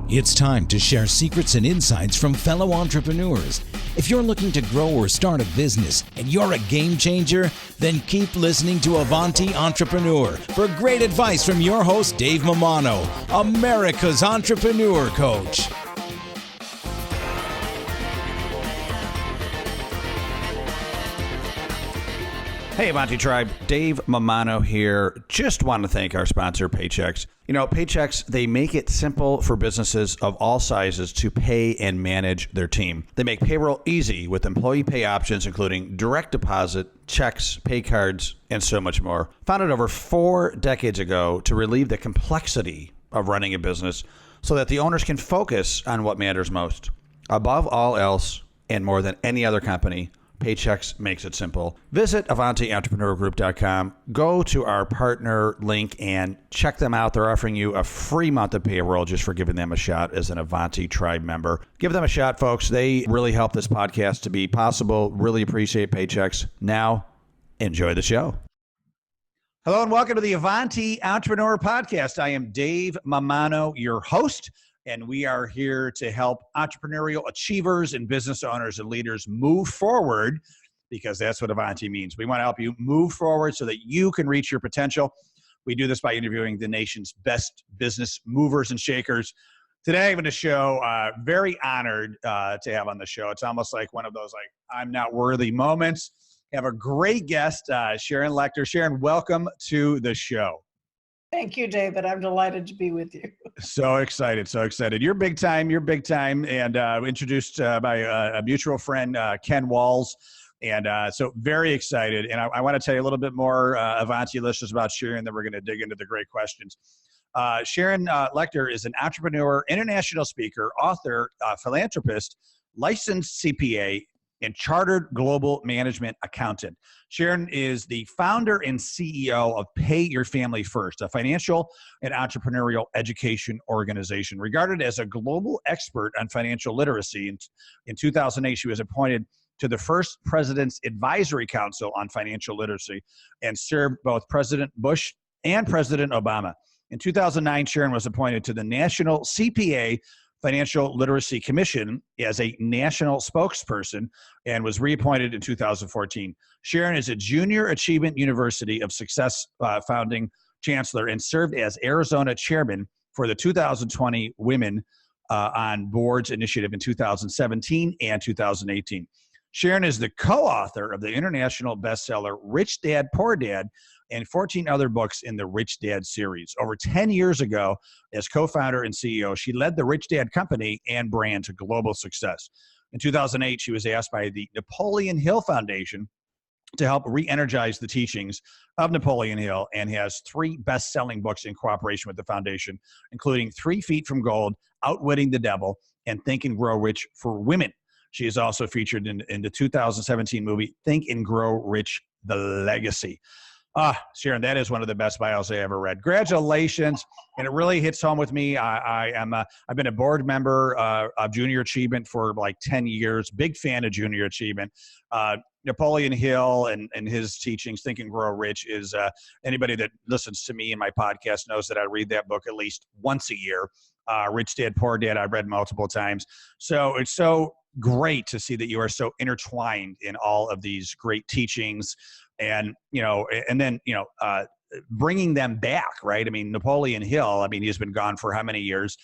It's time to share secrets and insights from fellow entrepreneurs. If you're looking to grow or start a business and you're a game changer, then keep listening to Avanti Entrepreneur for great advice from your host, Dave Mammano, America's entrepreneur coach. Hey, Avanti Tribe, Dave Mammano here. Just want to thank our sponsor, Paychex. You know, Paychex, they make it simple for businesses of all sizes to pay and manage their team. They make payroll easy with employee pay options, including direct deposit, checks, pay cards, and so much more. Founded over 4 decades ago to relieve the complexity of running a business so that the owners can focus on what matters most. Above all else, and more than any other company, Paychex makes it simple. Visit AvantiEntrepreneurGroup.com. Go to our partner link and check them out. They're offering you a free month of payroll just for giving them a shot as an Avanti Tribe member. Give them a shot, folks. They really help this podcast to be possible. Really appreciate Paychex. Now, enjoy the show. Hello and welcome to the Avanti Entrepreneur Podcast. I am Dave Mammano, your host. And we are here to help entrepreneurial achievers and business owners and leaders move forward, because that's what Avanti means. We want to help you move forward so that you can reach your potential. We do this by interviewing the nation's best business movers and shakers. Today, I'm going to show, very honored to have on the show. It's almost like one of those, like, I'm not worthy moments. I have a great guest, Sharon Lechter. Sharon, welcome to the show. Thank you, David. I'm delighted to be with you. So excited, so excited. You're big time, and introduced by a mutual friend, Ken Walls. And so very excited. And I want to tell you a little bit more, Avanti listeners, about Sharon, then we're going to dig into the great questions. Sharon Lechter is an entrepreneur, international speaker, author, philanthropist, licensed CPA, and chartered global management accountant. Sharon is the founder and CEO of Pay Your Family First, a financial and entrepreneurial education organization. Regarded as a global expert on financial literacy, in 2008, she was appointed to the first President's Advisory Council on Financial Literacy and served both President Bush and President Obama. In 2009, Sharon was appointed to the National CPA Financial Literacy Commission as a national spokesperson and was reappointed in 2014. Sharon is a Junior Achievement University of Success founding chancellor and served as Arizona chairman for the 2020 Women on Boards Initiative in 2017 and 2018. Sharon is the co-author of the international bestseller Rich Dad, Poor Dad, and 14 other books in the Rich Dad series. Over 10 years ago, as co-founder and CEO, she led the Rich Dad company and brand to global success. In 2008, she was asked by the Napoleon Hill Foundation to help re-energize the teachings of Napoleon Hill, and has 3 best-selling books in cooperation with the foundation, including 3 Feet from Gold, Outwitting the Devil, and Think and Grow Rich for Women. She is also featured in the 2017 movie Think and Grow Rich, The Legacy. Sharon, that is one of the best bios I ever read. Congratulations. And it really hits home with me. I've been a board member of Junior Achievement for like 10 years. Big fan of Junior Achievement. Napoleon Hill and his teachings, Think and Grow Rich, is anybody that listens to me and my podcast knows that I read that book at least once a year. Rich Dad, Poor Dad, I've read multiple times. So it's so great to see that you are so intertwined in all of these great teachings. And, then bringing them back, right? I mean, Napoleon Hill, he's been gone for how many years?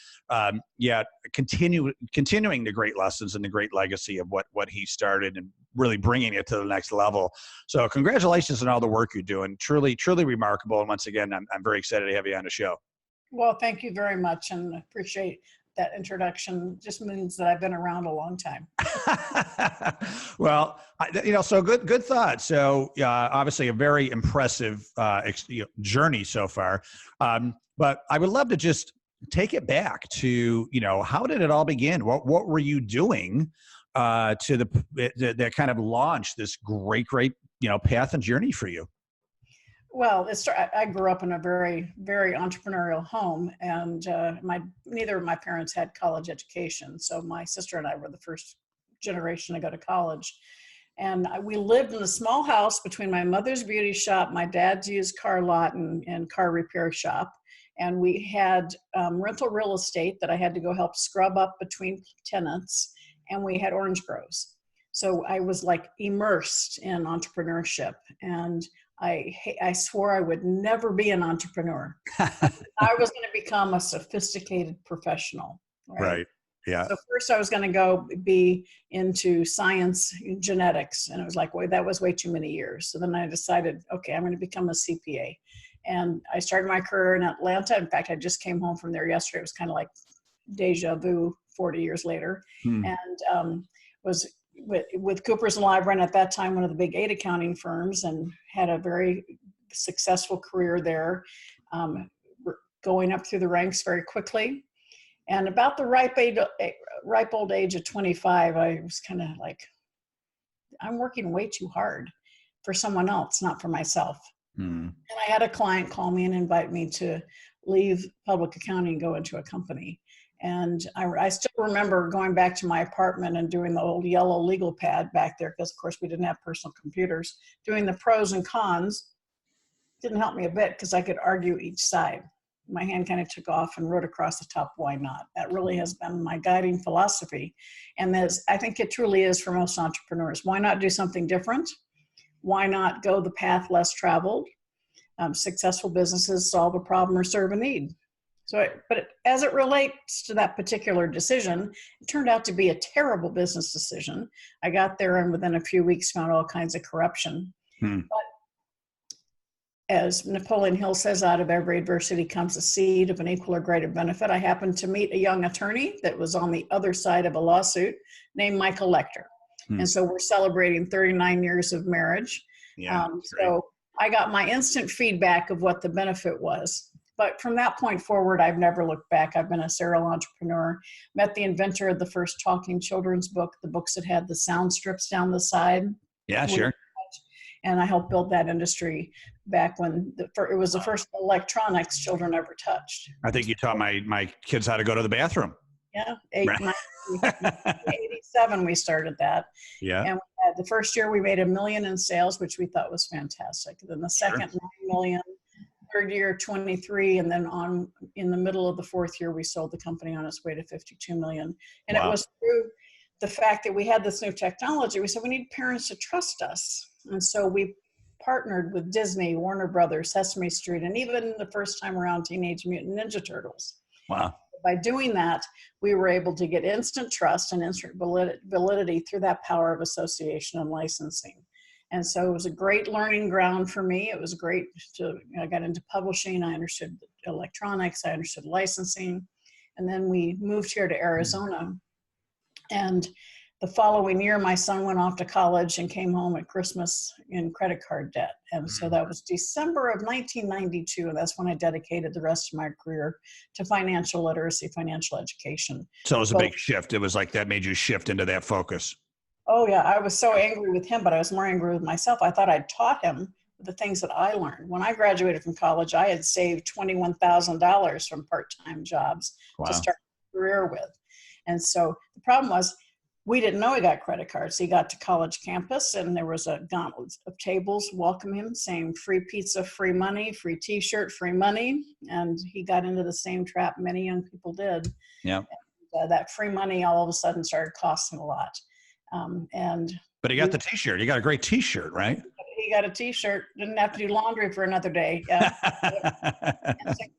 Yet continuing the great lessons and the great legacy of what he started and really bringing it to the next level. So congratulations on all the work you're doing. Truly, truly remarkable. And once again, I'm very excited to have you on the show. Well, thank you very much, and I appreciate that introduction. Just means that I've been around a long time. Well, so good thought. So obviously a very impressive journey so far. But I would love to just take it back to, how did it all begin? What were you doing that kind of launched this great, path and journey for you? Well, I grew up in a very, very entrepreneurial home, and neither of my parents had college education. So my sister and I were the first generation to go to college. And we lived in a small house between my mother's beauty shop, my dad's used car lot and car repair shop. And we had rental real estate that I had to go help scrub up between tenants, and we had orange groves. So I was like immersed in entrepreneurship, and I swore I would never be an entrepreneur. I was going to become a sophisticated professional. Right. Yeah. So first I was going to go be into science, genetics. And it was like, well, that was way too many years. So then I decided, okay, I'm going to become a CPA. And I started my career in Atlanta. In fact, I just came home from there yesterday. It was kind of like deja vu 40 years later. And was with Coopers & Lybrand at that time, one of the big 8 accounting firms, and had a very successful career there, going up through the ranks very quickly. And about the ripe old age of 25, I was kind of like, I'm working way too hard for someone else, not for myself. And I had a client call me and invite me to leave public accounting and go into a company. And I still remember going back to my apartment and doing the old yellow legal pad back there, because of course we didn't have personal computers, doing the pros and cons. Didn't help me a bit because I could argue each side. My hand kind of took off and wrote across the top, why not? That really has been my guiding philosophy. And I think it truly is for most entrepreneurs. Why not do something different? Why not go the path less traveled? Successful businesses solve a problem or serve a need. But as it relates to that particular decision, it turned out to be a terrible business decision. I got there and within a few weeks found all kinds of corruption. But as Napoleon Hill says, out of every adversity comes a seed of an equal or greater benefit. I happened to meet a young attorney that was on the other side of a lawsuit named Michael Lechter. And so we're celebrating 39 years of marriage. So I got my instant feedback of what the benefit was. But from that point forward, I've never looked back. I've been a serial entrepreneur, met the inventor of the first talking children's book, the books that had the sound strips down the side. Yeah, sure. And I helped build that industry back when it was the first electronics children ever touched. I think you taught my kids how to go to the bathroom. Yeah, 1987 we started that. Yeah. And we had, the first year we made $1 million in sales, which we thought was fantastic. Then the second, 9 million. Third year, 23, and then in the middle of the fourth year, we sold the company on its way to 52 million. And it was through the fact that we had this new technology. We said, we need parents to trust us. And so we partnered with Disney, Warner Brothers, Sesame Street, and even the first time around Teenage Mutant Ninja Turtles. Wow. By doing that, we were able to get instant trust and instant validity through that power of association and licensing. And so it was a great learning ground for me. It was great I got into publishing. I understood electronics. I understood licensing. And then we moved here to Arizona. And the following year, my son went off to college and came home at Christmas in credit card debt. And so that was December of 1992. And that's when I dedicated the rest of my career to financial literacy, financial education. So it was a big shift. It was like that made you shift into that focus. Oh yeah, I was so angry with him, but I was more angry with myself. I thought I'd taught him the things that I learned. When I graduated from college, I had saved $21,000 from part-time jobs to start a career with. And so the problem was, we didn't know he got credit cards. He got to college campus and there was a gauntlet of tables welcome him saying free pizza, free money, free t-shirt, free money. And he got into the same trap many young people did. Yeah. And, that free money all of a sudden started costing a lot. But he got the t-shirt. He got a great t-shirt, right? He got a t-shirt, didn't have to do laundry for another day. Yeah.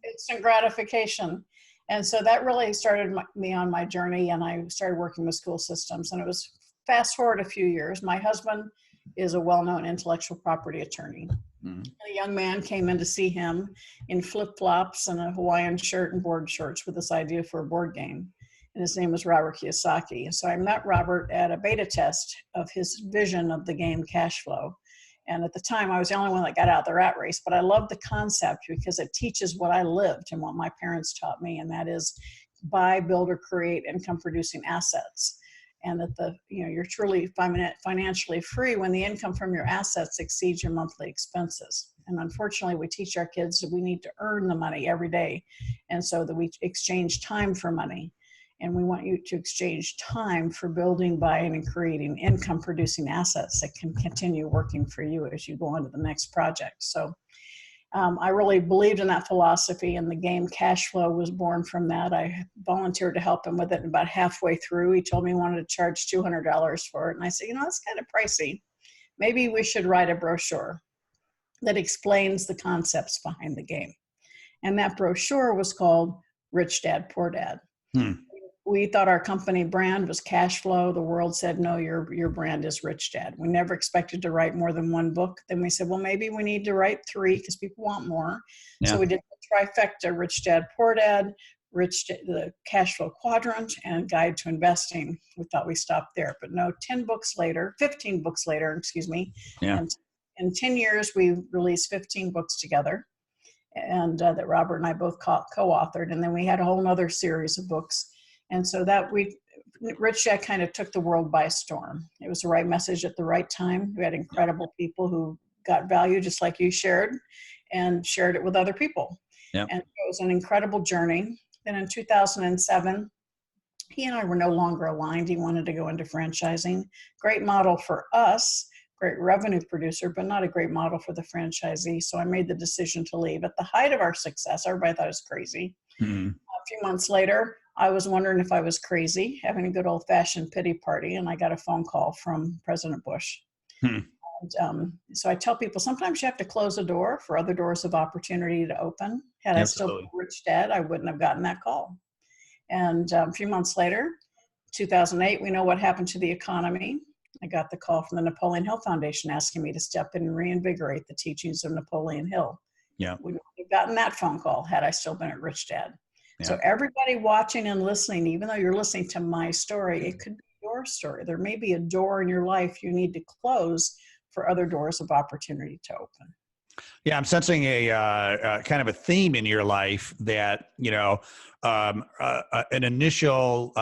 Instant gratification. And so that really started me on my journey, and I started working with school systems. And it was fast forward a few years. My husband is a well-known intellectual property attorney. A young man came in to see him in flip-flops and a Hawaiian shirt and board shorts with this idea for a board game. And his name was Robert Kiyosaki. And so I met Robert at a beta test of his vision of the game Cash Flow. And at the time, I was the only one that got out of the rat race, but I loved the concept because it teaches what I lived and what my parents taught me, and that is buy, build, or create income-producing assets. And that you're truly financially free when the income from your assets exceeds your monthly expenses. And unfortunately, we teach our kids that we need to earn the money every day, and so that we exchange time for money. And we want you to exchange time for building, buying, and creating income-producing assets that can continue working for you as you go on to the next project. So I really believed in that philosophy, and the game Cash Flow was born from that. I volunteered to help him with it, and about halfway through, he told me he wanted to charge $200 for it. And I said, that's kind of pricey. Maybe we should write a brochure that explains the concepts behind the game. And that brochure was called Rich Dad, Poor Dad. We thought our company brand was Cash Flow. The world said, no, your brand is Rich Dad. We never expected to write more than one book. Then we said, well, maybe we need to write 3 because people want more. Yeah. So we did the trifecta: Rich Dad, Poor Dad, the Cash Flow Quadrant, and Guide to Investing. We thought we stopped there, but no, 15 books later, Yeah. And in 10 years, we released 15 books together, and that Robert and I both co-authored. And then we had a whole other series of books. And so Rich Dad kind of took the world by storm. It was the right message at the right time. We had incredible people who got value just like you shared, and shared it with other people. Yep. And it was an incredible journey. Then in 2007, he and I were no longer aligned. He wanted to go into franchising. Great model for us, great revenue producer, but not a great model for the franchisee. So I made the decision to leave. At the height of our success, everybody thought it was crazy. Mm-hmm. A few months later, I was wondering if I was crazy, having a good old-fashioned pity party, and I got a phone call from President Bush. And, so I tell people, sometimes you have to close a door for other doors of opportunity to open. Had I still been Rich Dad, I wouldn't have gotten that call. And a few months later, 2008, we know what happened to the economy. I got the call from the Napoleon Hill Foundation asking me to step in and reinvigorate the teachings of Napoleon Hill. Yeah, we would have gotten that phone call had I still been at Rich Dad. Yeah. So everybody watching and listening, even though you're listening to my story, it could be your story. There may be a door in your life you need to close for other doors of opportunity to open. Yeah, I'm sensing a kind of a theme in your life that, an initial,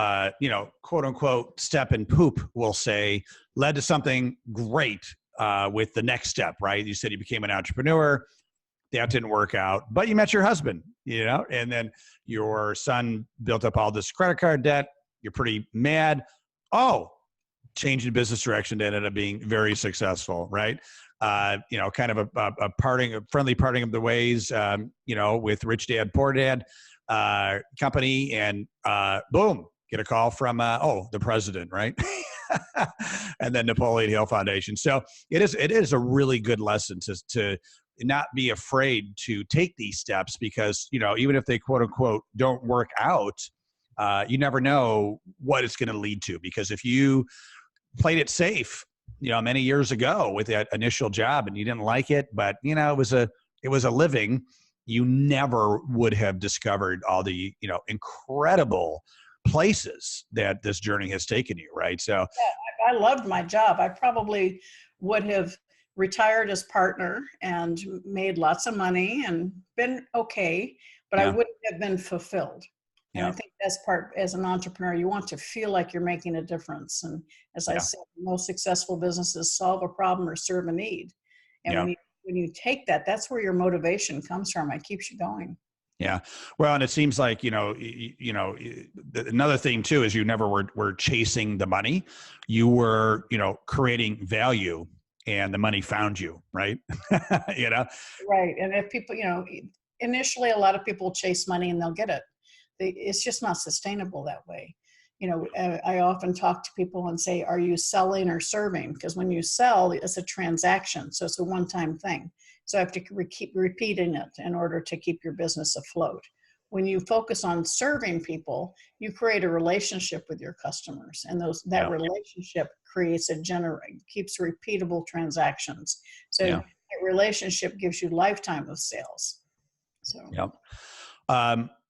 quote unquote, step in poop, we'll say, led to something great with the next step, right? You said you became an entrepreneur. That didn't work out, but you met your husband, and then your son built up all this credit card debt. You're pretty mad. Oh, changed in business direction that ended up being very successful, right? Kind of a friendly parting of the ways, with Rich Dad, Poor Dad company, and boom, get a call from the president, right? And then Napoleon Hill Foundation. So it is a really good lesson to not be afraid to take these steps, because even if they quote unquote don't work out, you never know what it's going to lead to. Because if you played it safe, many years ago with that initial job and you didn't like it, but it was a living, you never would have discovered all the incredible places that this journey has taken you, right? So yeah, I loved my job. I probably would have retired as partner and made lots of money and been okay, but I wouldn't have been fulfilled. And I think that's as an entrepreneur, you want to feel like you're making a difference. And as I said, most successful businesses solve a problem or serve a need. And when you take that, that's where your motivation comes from. It keeps you going. Yeah. Well, and it seems like, another thing too, is you never were chasing the money. You were, creating value, and the money found you, right? Right. And if people, initially a lot of people chase money and they'll get it. It's just not sustainable that way. I often talk to people and say, are you selling or serving? Because when you sell, it's a transaction. So it's a one-time thing. So I have to keep repeating it in order to keep your business afloat. When you focus on serving people, you create a relationship with your customers, and that relationship keeps repeatable transactions. So that relationship gives you lifetime of sales.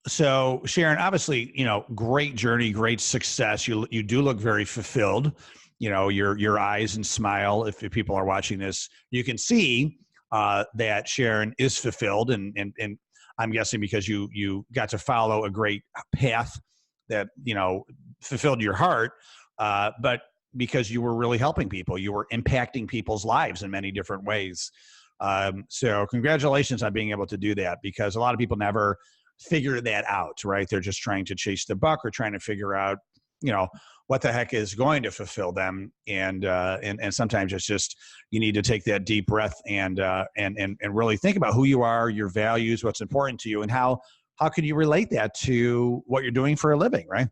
So Sharon, obviously, great journey, great success. You do look very fulfilled. Your eyes and smile. If people are watching this, you can see that Sharon is fulfilled, and I'm guessing because you got to follow a great path that fulfilled your heart, but because you were really helping people, you were impacting people's lives in many different ways. So congratulations on being able to do that, because a lot of people never figure that out, right? They're just trying to chase the buck or trying to figure out, what the heck is going to fulfill them. And sometimes it's just, you need to take that deep breath and really think about who you are, your values, what's important to you, and how can you relate that to what you're doing for a living, right?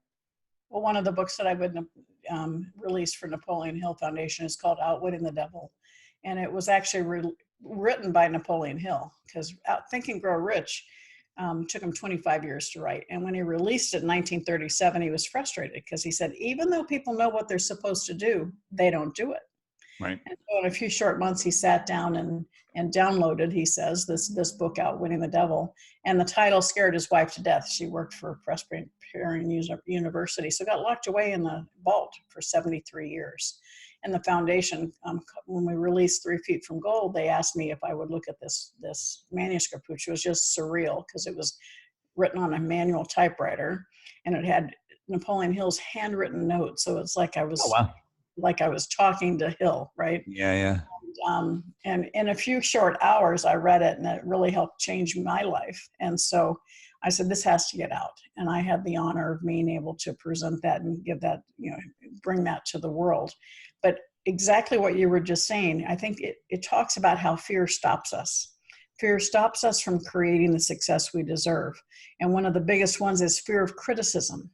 Well, one of the books that I've been released for Napoleon Hill Foundation is called Outwitting the Devil. And it was actually written by Napoleon Hill, because Think and Grow Rich took him 25 years to write. And when he released it in 1937, he was frustrated because he said, even though people know what they're supposed to do, they don't do it. Right. And so in a few short months, he sat down and downloaded, he says, this book, Outwitting the Devil. And the title scared his wife to death. She worked for Presbyterian University, so got locked away in the vault for 73 years. And the foundation, when we released 3 Feet from Gold, they asked me if I would look at this manuscript, which was just surreal because it was written on a manual typewriter, and it had Napoleon Hill's handwritten notes. So it's like I was, like I was talking to Hill, right? Yeah. And in a few short hours, I read it, and it really helped change my life. And so I said, this has to get out. And I had the honor of being able to present that and give that, bring that to the world. But exactly what you were just saying, I think it talks about how fear stops us. Fear stops us from creating the success we deserve. And one of the biggest ones is fear of criticism.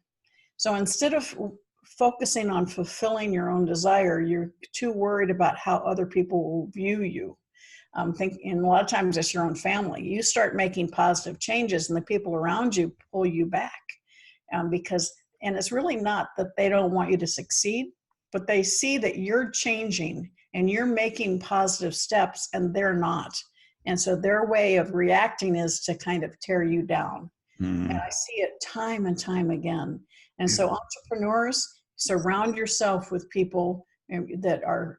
So instead of focusing on fulfilling your own desire, you're too worried about how other people will view you. And a lot of times it's your own family. You start making positive changes and the people around you pull you back and it's really not that they don't want you to succeed, but they see that you're changing and you're making positive steps and they're not. And so their way of reacting is to kind of tear you down. And I see it time and time again. And so entrepreneurs, surround yourself with people that are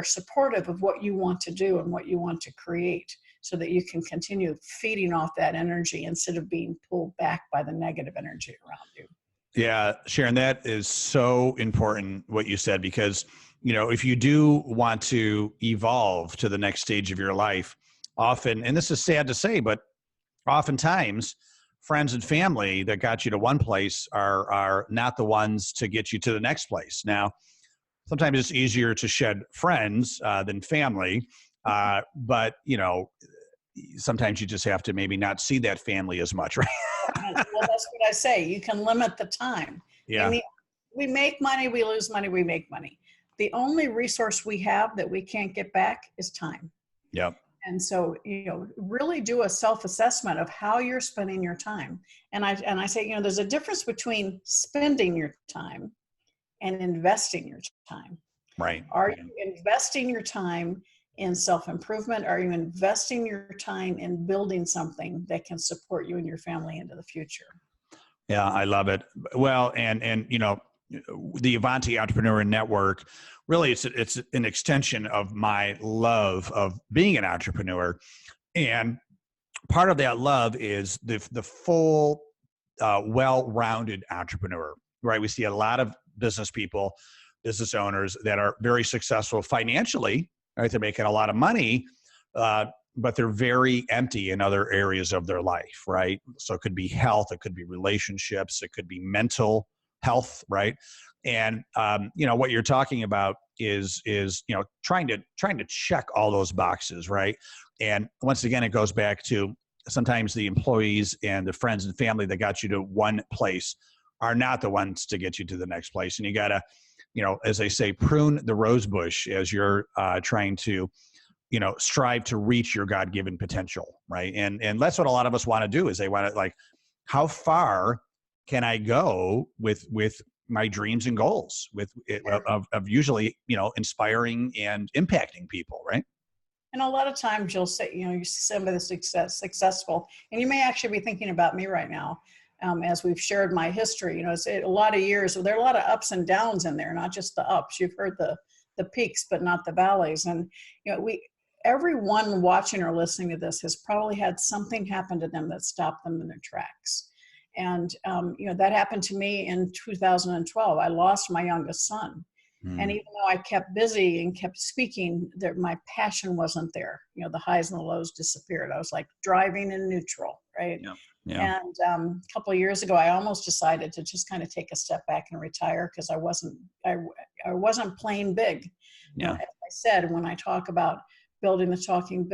supportive of what you want to do and what you want to create, so that you can continue feeding off that energy instead of being pulled back by the negative energy around you. Yeah, Sharon, that is so important what you said, because, if you do want to evolve to the next stage of your life, often, and this is sad to say, but oftentimes friends and family that got you to one place are not the ones to get you to the next place. Now, sometimes it's easier to shed friends than family, but sometimes you just have to maybe not see that family as much, right? Well, that's what I say. You can limit the time. Yeah. We make money, we lose money, we make money. The only resource we have that we can't get back is time. Yep. And so, really do a self-assessment of how you're spending your time. And I say, there's a difference between spending your time and investing your time. Right. Are you investing your time in self-improvement? Are you investing your time in building something that can support you and your family into the future? Yeah, I love it. Well, and the Avanti Entrepreneur Network, really it's an extension of my love of being an entrepreneur. And part of that love is the full, well-rounded entrepreneur, right? We see a lot of business people, business owners that are very successful financially, right? They're making a lot of money, but they're very empty in other areas of their life, right? So it could be health, it could be relationships, it could be mental health, right? And what you're talking about is trying to check all those boxes, right? And once again, it goes back to sometimes the employees and the friends and family that got you to one place are not the ones to get you to the next place. And you got to, as they say, prune the rose bush as you're trying to, strive to reach your God-given potential, right? And that's what a lot of us want to do, is they want to, how far can I go with my dreams and goals of usually, inspiring and impacting people, right? And a lot of times you'll say, you see somebody that's successful, and you may actually be thinking about me right now. As we've shared my history, it's a lot of years. There are a lot of ups and downs in there, not just the ups. You've heard the peaks, but not the valleys. And everyone watching or listening to this has probably had something happen to them that stopped them in their tracks. And that happened to me in 2012. I lost my youngest son. And even though I kept busy and kept speaking, my passion wasn't there. The highs and the lows disappeared. I was like driving in neutral, right? Yeah. Yeah. And a couple of years ago, I almost decided to just kind of take a step back and retire because I wasn't playing big. Yeah. As I said, when I talk about building the talking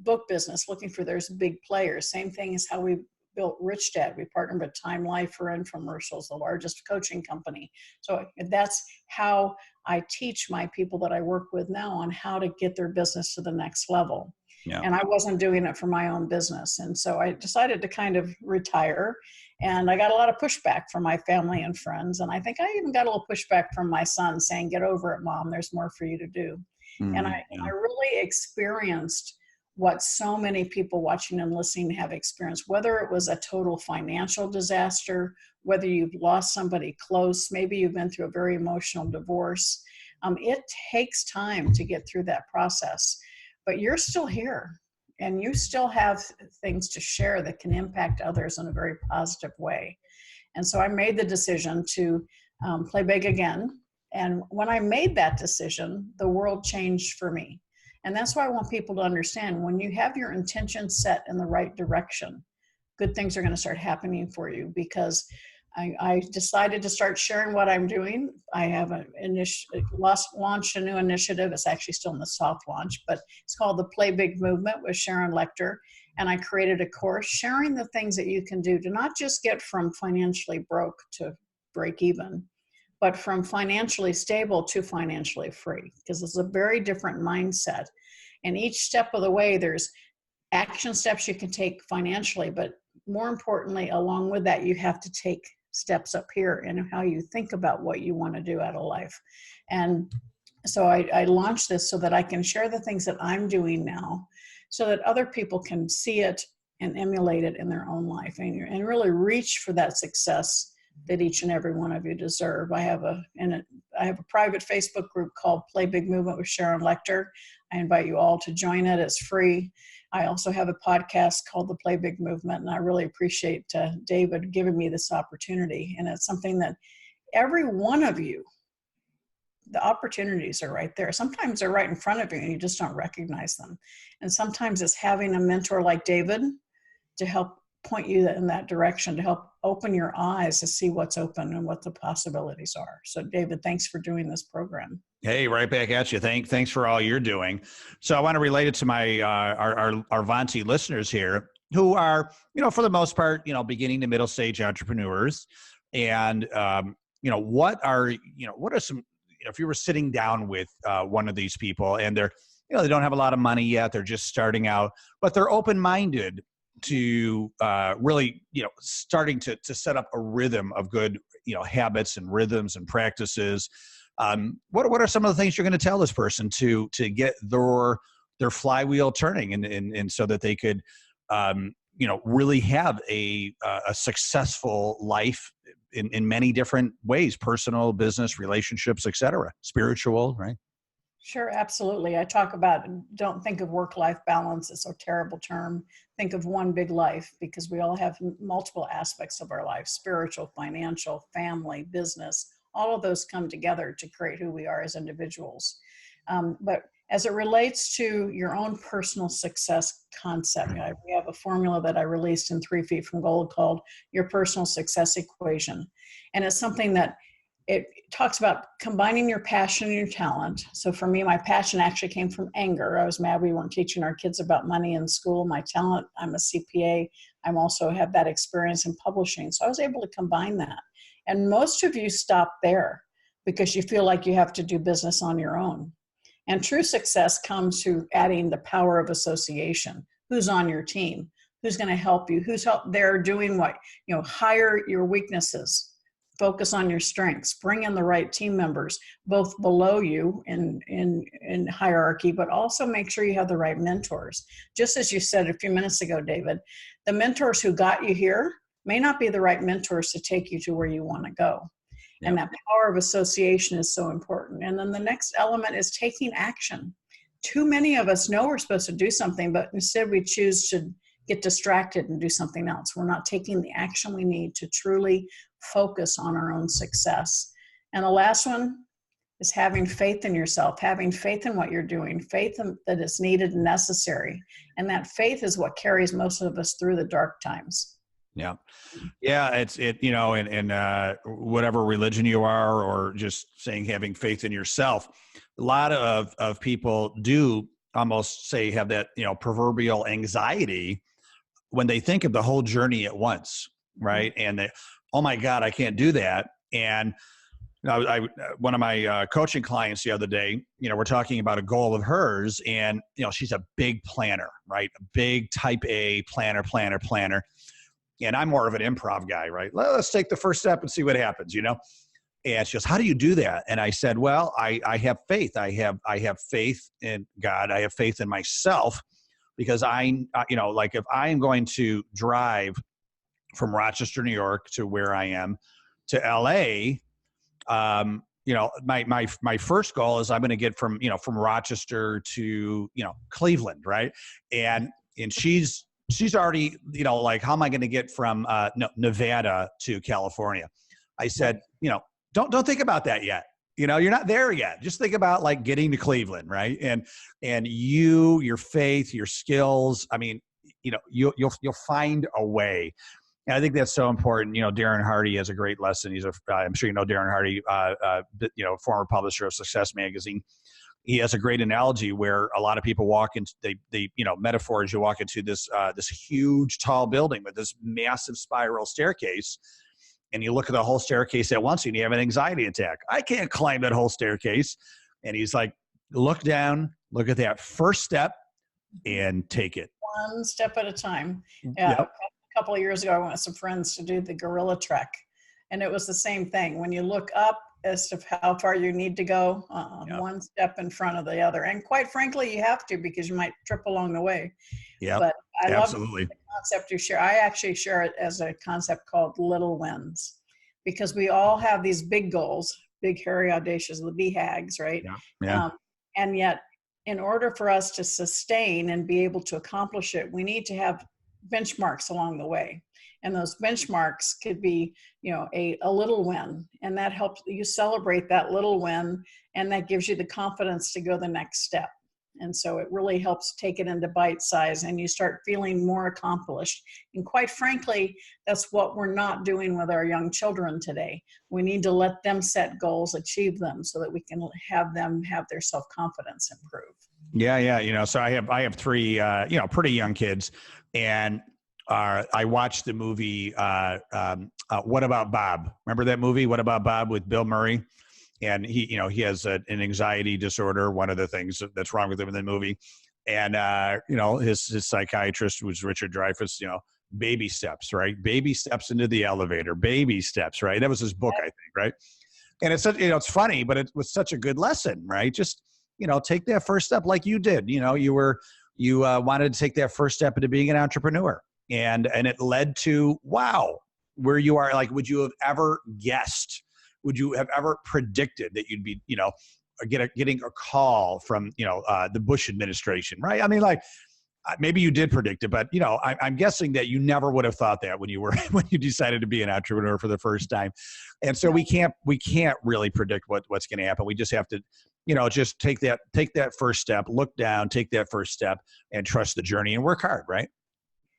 book business, looking for those big players, same thing as how we built Rich Dad. We partnered with Time Life for infomercials, the largest coaching company. So that's how I teach my people that I work with now on how to get their business to the next level. Yeah. And I wasn't doing it for my own business. And so I decided to kind of retire. And I got a lot of pushback from my family and friends. And I think I even got a little pushback from my son saying, "Get over it, Mom. There's more for you to do." And Mm, I yeah. really experienced what so many people watching and listening have experienced, whether it was a total financial disaster, whether you've lost somebody close, maybe you've been through a very emotional divorce. It takes time to get through that process, but you're still here and you still have things to share that can impact others in a very positive way. And so I made the decision to play big again. And when I made that decision, the world changed for me. And that's why I want people to understand when you have your intention set in the right direction, good things are going to start happening for you because I decided to start sharing what I'm doing. I have launched a new initiative. It's actually still in the soft launch, but it's called the Play Big Movement with Sharon Lechter. And I created a course sharing the things that you can do to not just get from financially broke to break even, but from financially stable to financially free, because it's a very different mindset. And each step of the way, there's action steps you can take financially, but more importantly, along with that, you have to take steps up here in how you think about what you want to do out of life. And so I launched this so that I can share the things that I'm doing now so that other people can see it and emulate it in their own life and really reach for that success that each and every one of you deserve. I have a private Facebook group called Play Big Movement with Sharon Lechter. I invite you all to join it. It's free. I also have a podcast called the Play Big Movement, and I really appreciate David giving me this opportunity. And it's something that every one of you, the opportunities are right there. Sometimes they're right in front of you and you just don't recognize them. And sometimes it's having a mentor like David to help point you in that direction, to help open your eyes to see what's open and what the possibilities are. So David, thanks for doing this program. Hey, right back at you. Thanks for all you're doing. So I want to relate it to my our Avanti listeners here, who are, for the most part, beginning to middle stage entrepreneurs. And what are some, if you were sitting down with one of these people and they're, they don't have a lot of money yet, they're just starting out, but they're open-minded to really, starting to set up a rhythm of good, habits and rhythms and practices. What are some of the things you're going to tell this person to get their flywheel turning and so that they could, really have a successful life in many different ways, personal, business, relationships, et cetera, spiritual, right? Sure, absolutely. I talk about, don't think of work-life balance as a terrible term. Think of one big life, because we all have multiple aspects of our life: spiritual, financial, family, business. All of those come together to create who we are as individuals. But as it relates to your own personal success concept, we have a formula that I released in 3 Feet from Gold called Your Personal Success Equation. And it's something that it talks about combining your passion and your talent. So for me, my passion actually came from anger. I was mad we weren't teaching our kids about money in school. My talent, I'm a CPA. I'm also have that experience in publishing. So I was able to combine that. And most of you stop there because you feel like you have to do business on your own. And true success comes through adding the power of association. Who's on your team? Who's going to help you? Who's there doing what? Hire your weaknesses. Focus on your strengths, bring in the right team members, both below you in hierarchy, but also make sure you have the right mentors. Just as you said a few minutes ago, David, the mentors who got you here may not be the right mentors to take you to where you want to go. Yep. And that power of association is so important. And then the next element is taking action. Too many of us know we're supposed to do something, but instead we choose to get distracted and do something else. We're not taking the action we need to truly focus on our own success. And the last one is having faith in yourself, having faith in what you're doing, faith that is needed and necessary. And that faith is what carries most of us through the dark times. Yeah. Yeah. In whatever religion you are, or just saying, having faith in yourself, a lot of people do almost say have that, proverbial anxiety when they think of the whole journey at once. Right. And they, oh my God, I can't do that. And one of my coaching clients the other day, we're talking about a goal of hers, and, she's a big planner, right? A big type A planner. And I'm more of an improv guy, right? Let's take the first step and see what happens, And she goes, how do you do that? And I said, well, I have faith. I have faith in God. I have faith in myself, because like if I am going to drive from Rochester, New York to where I am to LA, my first goal is I'm going to get from Rochester to, Cleveland. Right. And she's already, like, how am I going to get from Nevada to California? I said, don't think about that yet. You're not there yet. Just think about, like, getting to Cleveland. Right. And your faith, your skills, I mean, you'll find a way. And I think that's so important. Darren Hardy has a great lesson. I'm sure Darren Hardy, former publisher of Success Magazine. He has a great analogy where a lot of people walk into, metaphor is you walk into this huge tall building with this massive spiral staircase, and you look at the whole staircase at once and you have an anxiety attack. I can't climb that whole staircase. And he's like, look down, look at that first step and take it. One step at a time. Yep. A couple of years ago, I went with some friends to do the gorilla trek, and it was the same thing. When you look up as to how far you need to go, one step in front of the other. And quite frankly, you have to, because you might trip along the way. Yeah, but I absolutely. love the concept you share. I actually share it as a concept called little wins, because we all have these big goals, big, hairy, audacious, the BHAGs, right? Yeah. And yet, in order for us to sustain and be able to accomplish it, we need to have benchmarks along the way. And those benchmarks could be, a little win, and that helps you celebrate that little win, and that gives you the confidence to go the next step. And so it really helps take it into bite size, and you start feeling more accomplished. And quite frankly, that's what we're not doing with our young children today. We need to let them set goals, achieve them, so that we can have them have their self-confidence improve. Yeah. So I have three, pretty young kids, and I watched the movie, What About Bob? Remember that movie, What About Bob, with Bill Murray? And he has an anxiety disorder. One of the things that's wrong with him in the movie. And, his psychiatrist was Richard Dreyfuss, baby steps, right? Baby steps into the elevator, baby steps, right? That was his book, I think, right? And it's such, it's funny, but it was such a good lesson, right? Just, take that first step like you did. You wanted to take that first step into being an entrepreneur. And it led to, wow, where you are. Like, would you have ever guessed? Would you have ever predicted that you'd be, getting a call from, the Bush administration, right? I mean, like, maybe you did predict it, but, I'm guessing that you never would have thought that when you decided to be an entrepreneur for the first time. And so we can't really predict what's going to happen. We just have to, just take that first step, look down, take that first step, and trust the journey and work hard, right?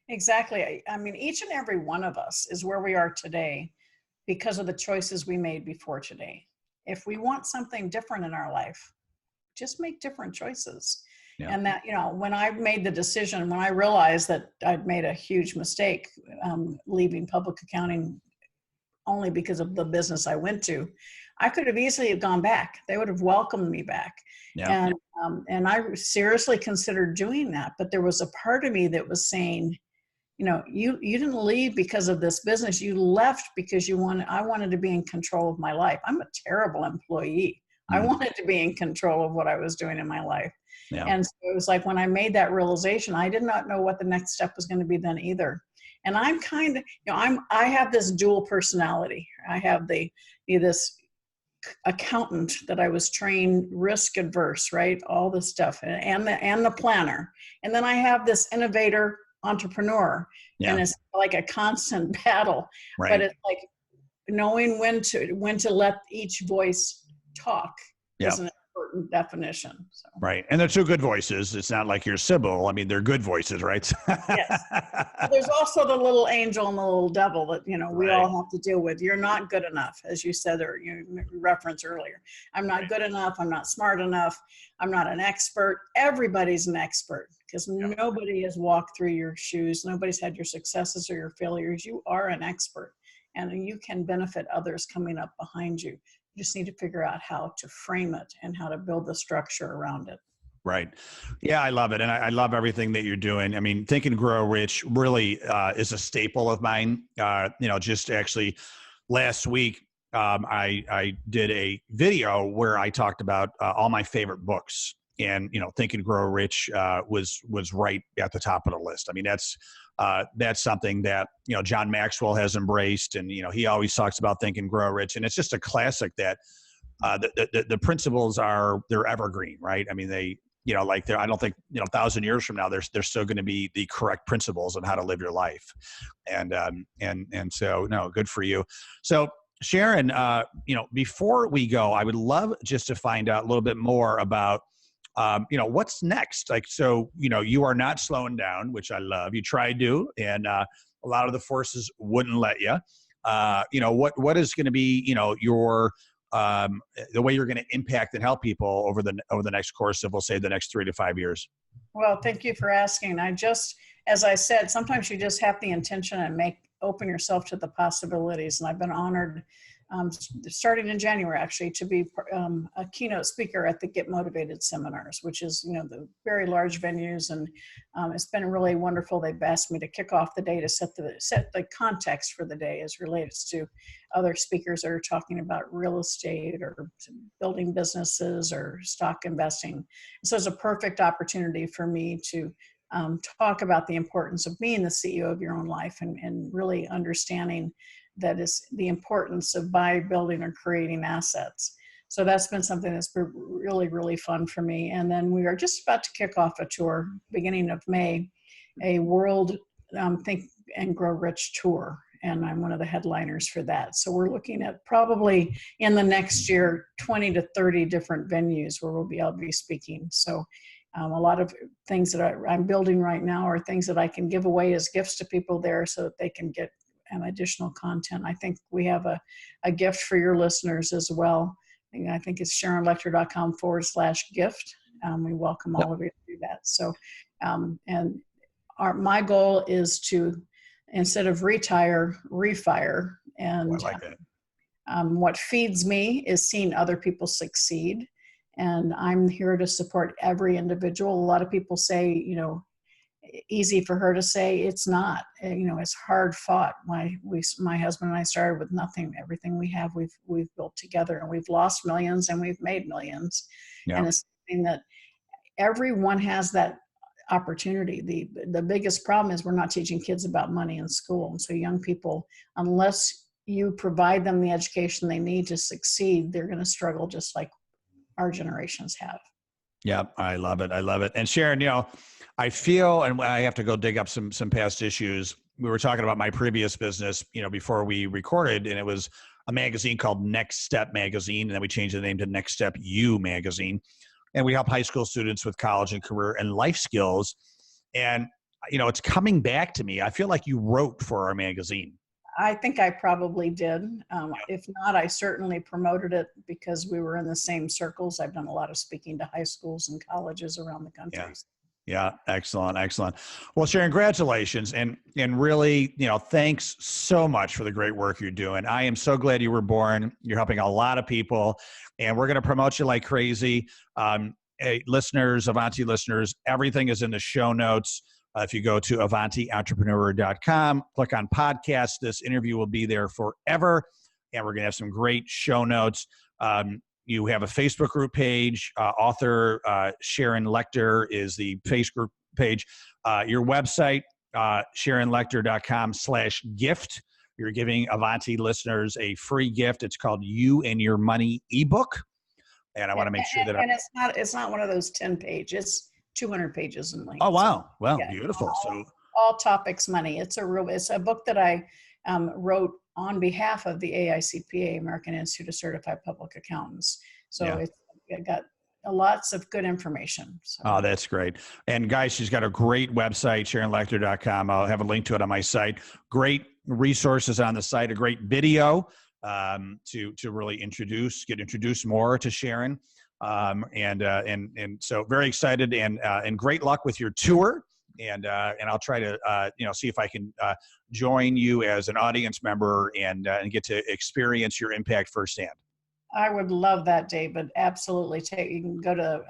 Exactly. I mean, each and every one of us is where we are today because of the choices we made before today. If we want something different in our life, just make different choices. Yeah. And that, when I made the decision, when I realized that I'd made a huge mistake leaving public accounting only because of the business I went to, I could have easily have gone back. They would have welcomed me back. Yeah. And I seriously considered doing that. But there was a part of me that was saying, you didn't leave because of this business. You left because I wanted to be in control of my life. I'm a terrible employee. I wanted to be in control of what I was doing in my life. Yeah. And so it was like, when I made that realization, I did not know what the next step was going to be then either. And I'm kind of, I have this dual personality. I have this accountant that I was trained risk adverse, right? All this stuff, and the planner. And then I have this innovator entrepreneur. Yeah. And it's like a constant battle. Right. But it's like knowing when to let each voice talk. Yeah. Is an important definition. So. Right. And they're two good voices. It's not like you're Sybil. I mean, they're good voices, right? Yes. But there's also the little angel and the little devil that, we Right. all have to deal with. You're not good enough, as you said, or you referenced earlier. I'm not good enough. I'm not smart enough. I'm not an expert. Everybody's an expert because nobody has walked through your shoes. Nobody's had your successes or your failures. You are an expert and you can benefit others coming up behind you. You just need to figure out how to frame it and how to build the structure around it. Right. Yeah, I love it. And I love everything that you're doing. I mean, Think and Grow Rich really is a staple of mine. Just actually last week, I did a video where I talked about all my favorite books. And, Think and Grow Rich was right at the top of the list. I mean, that's something that, John Maxwell has embraced. And, he always talks about Think and Grow Rich. And it's just a classic that the principles they're evergreen, right? I mean, I don't think, 1,000 years from now, they're still going to be the correct principles on how to live your life. And so, no, good for you. So Sharon, before we go, I would love just to find out a little bit more about, what's next? Like, so, you are not slowing down, which I love. You tried to, and a lot of the forces wouldn't let you. What is going to be, your the way you're going to impact and help people over the next course of, we'll say, the next 3 to 5 years? Well, thank you for asking. As I said, sometimes you just have the intention and open yourself to the possibilities. And I've been honored, starting in January, actually, to be a keynote speaker at the Get Motivated seminars, which is, the very large venues. And it's been really wonderful. They've asked me to kick off the day to set the context for the day as relates to other speakers that are talking about real estate or building businesses or stock investing. So it's a perfect opportunity for me to talk about the importance of being the CEO of your own life and really understanding that is the importance of building or creating assets. So that's been something that's been really, really fun for me. And then we are just about to kick off a tour beginning of May, a world Think and Grow Rich tour. And I'm one of the headliners for that. So we're looking at probably in the next year, 20 to 30 different venues where I'll be speaking. So a lot of things that I'm building right now are things that I can give away as gifts to people there so that they can get additional content. I think we have a gift for your listeners as well. I think it's SharonLechter.com/gift. We welcome all of you to do that. So, my goal is to, instead of retire, refire. And I like that. What feeds me is seeing other people succeed. And I'm here to support every individual. A lot of people say, easy for her to say. It's not. It's hard fought. My husband and I started with nothing. Everything we have, we've built together, and we've lost millions and we've made millions. Yeah. And it's something that everyone has that opportunity. The biggest problem is we're not teaching kids about money in school. And so young people, unless you provide them the education they need to succeed, they're going to struggle just like our generations have. Yeah, I love it. I love it. And Sharon, I feel, and I have to go dig up some past issues. We were talking about my previous business, before we recorded, and it was a magazine called Next Step Magazine. And then we changed the name to Next Step You Magazine. And we help high school students with college and career and life skills. And, it's coming back to me. I feel like you wrote for our magazine. I think I probably did. If not, I certainly promoted it because we were in the same circles. I've done a lot of speaking to high schools and colleges around the country. Yeah. Excellent. Well, Sharon, congratulations. And really, thanks so much for the great work you're doing. I am so glad you were born. You're helping a lot of people, and we're going to promote you like crazy. Hey, listeners, Avanti listeners, everything is in the show notes. If you go to AvantiEntrepreneur.com, click on podcast, this interview will be there forever. And we're going to have some great show notes. You have a Facebook group page. Author Sharon Lechter is the Facebook page. Your website, SharonLechter.com/gift. You're giving Avanti listeners a free gift. It's called You and Your Money ebook. And I want to make sure that it's not one of those 10 pages. 200 pages in length. Oh, wow. Well, yeah, beautiful. All topics money. It's a book that I wrote on behalf of the AICPA, American Institute of Certified Public Accountants. So It's got lots of good information. So. Oh, that's great. And guys, she's got a great website, SharonLechter.com. I'll have a link to it on my site. Great resources on the site, a great video to really get introduced more to Sharon. And so very excited and great luck with your tour. And I'll try to see if I can join you as an audience member and get to experience your impact firsthand. I would love that, David. Absolutely. You can go to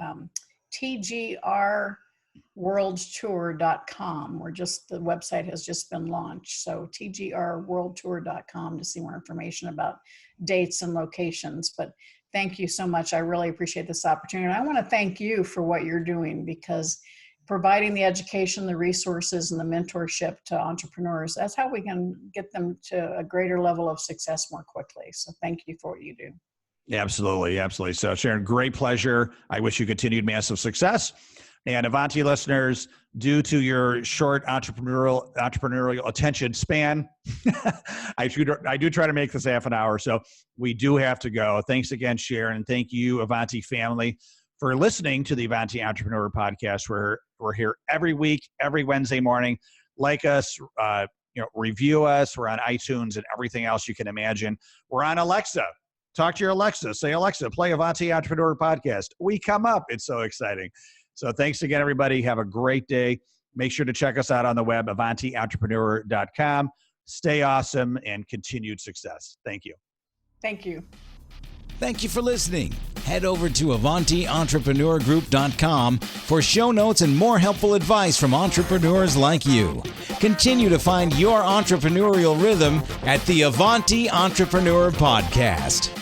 tgrworldtour.com, where the website has just been launched. So tgrworldtour.com to see more information about dates and locations. But thank you so much. I really appreciate this opportunity. And I want to thank you for what you're doing, because providing the education, the resources, and the mentorship to entrepreneurs, that's how we can get them to a greater level of success more quickly. So thank you for what you do. Absolutely. Absolutely. So Sharon, great pleasure. I wish you continued massive success. And Avanti listeners, due to your short entrepreneurial attention span, I do try to make this half an hour. So we do have to go. Thanks again, Sharon. And thank you, Avanti family, for listening to the Avanti Entrepreneur Podcast. We're here every week, every Wednesday morning. Like us, review us. We're on iTunes and everything else you can imagine. We're on Alexa. Talk to your Alexa. Say, Alexa, play Avanti Entrepreneur Podcast. We come up. It's so exciting. So thanks again, everybody. Have a great day. Make sure to check us out on the web, AvantiEntrepreneur.com. Stay awesome and continued success. Thank you. Thank you. Thank you for listening. Head over to AvantiEntrepreneurGroup.com for show notes and more helpful advice from entrepreneurs like you. Continue to find your entrepreneurial rhythm at the Avanti Entrepreneur Podcast.